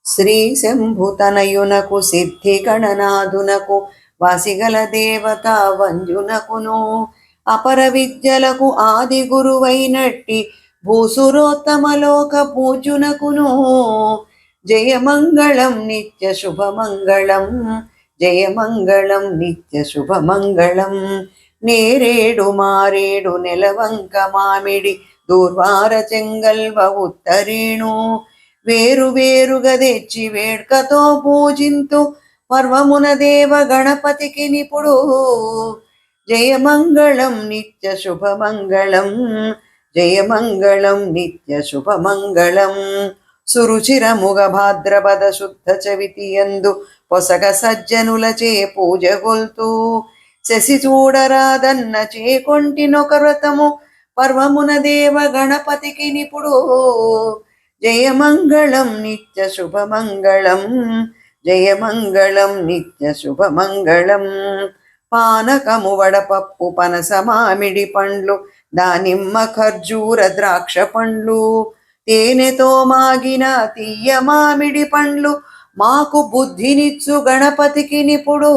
శ్రీ శంభుతనయునకు సిద్ధి గణనాథునకు వాసిగల దేవత వంజునకును అపర విద్యలకు ఆది గురువైనట్టి భూసురోత్తమలోక పూజునకును జయమంగళం నిత్య శుభమంగళం జయమంగళం నిత్య శుభమంగళం నేరేడు మారేడు నెలవంక మామిడి దూర్వార చెంగల్వ ఉత్తరేణు వేరు వేరుగా తెచ్చి వేడ్కతో పూజింతు పర్వమున దేవ గణపతికి నిపుడు జయమంగళం నిత్య శుభమంగళం జయమంగళం నిత్య శుభమంగళం సురుచిరముగ భాద్రపద శుద్ధ చవితి యందు పొసగ సజ్జనులచే పూజగొల్తూ శశి చూడరాదన్న చేకొంటినొక వ్రతము పర్వమున దేవ గణపతికి నిపుడు జయమంగళం నిత్య శుభమంగళం జయమంగళం నిత్య శుభమంగళం పానకము వడపప్పు పనస మామిడి పండ్లు దానిమ్మ ఖర్జూర ద్రాక్ష పండ్లు తేనెతో మాగిన తీయ మామిడి పండ్లు మాకు బుద్ధినిచ్చు గణపతికి నిపుడు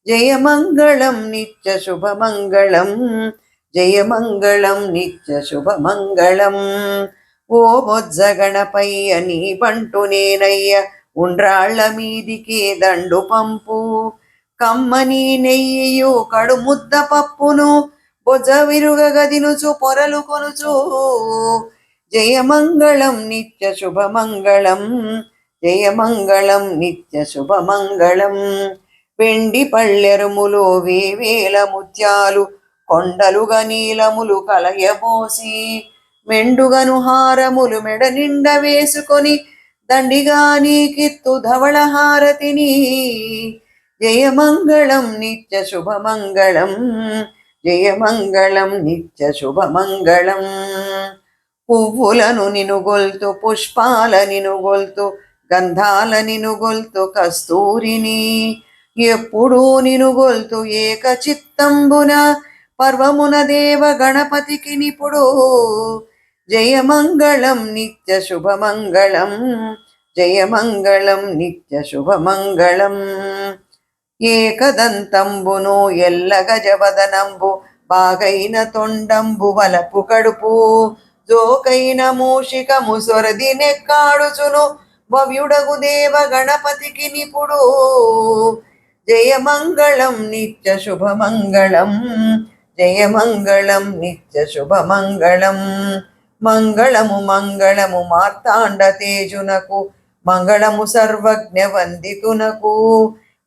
జయమంగళం నిత్య శుభమంగళం జయమంగళం నిత్య శుభమంగళం ఓ బొజ్జ గణపయ్య నీ బంటు నేనయ్య ఉండ్రాళ్ల మీదికి దండు పంపు కమ్మని నెయ్యియు కడు ముద్ద పప్పును బొజ్జ విరుగ గదినుచు పొరలు కొనుచు జయమంగళం నిత్య శుభమంగళం జయమంగళం నిత్య శుభమంగళం వెండి పళ్ళెరుములు వేవేల ముత్యాలు కొండలుగా నీలములు కలయబోసి మెండుగను హారములు మెడ నిండ వేసుకొని దండిగా నీకిత్తు ధవళ హారతిని జయమంగళం నిత్య శుభమంగళం జయమంగళం నిత్య శుభమంగళం పువ్వులను నినుగొల్తు పుష్పాల నినుగొల్తు గంధాల నినుగొల్తు కస్తూరిని ఎప్పుడూ నినుగొల్తు ఏక చిత్తంబున పర్వమున దేవ గణపతికి నిపుడు జయమంగళం నిత్య శుభమంగళం జయమంగళం నిత్య శుభమంగళం ఏకదంతంబును ఎల్ల గజవదనంబు బాగైన తొండంబు వలపు కడుపు జోకైన మూషికము సొరది నెక్కాడుచును భవ్యుడగు దేవ గణపతికి నిపుడు జయమంగళం నిత్య శుభమంగళం జయమంగళం నిత్య శుభమంగళం మంగళము మంగళము మార్తాండ తేజునకు మంగళము సర్వజ్ఞ వందితునకు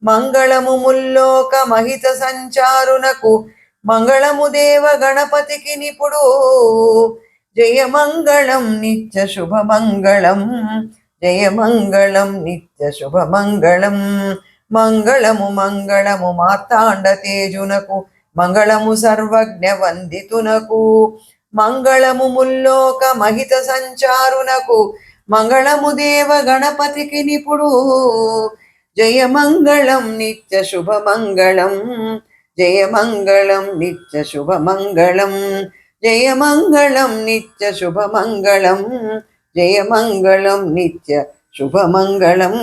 మంగళము ముల్లోక మహిత సంచారునకు మంగళము దేవ గణపతికి నిపుడు జయమంగళం నిత్య శుభమంగళం జయమంగళం నిత్య శుభమంగళం మంగళము మంగళము మార్తాండ తేజునకు మంగళము సర్వజ్ఞ వందితునకు మంగళము ముల్లోక మహిత సంచారునకు మంగళము దేవ గణపతికి నిపుడు జయమంగళం నిత్య శుభమంగళం జయమంగళం నిత్య శుభమంగళం జయమంగళం నిత్య శుభమంగళం జయమంగళం నిత్య శుభమంగళం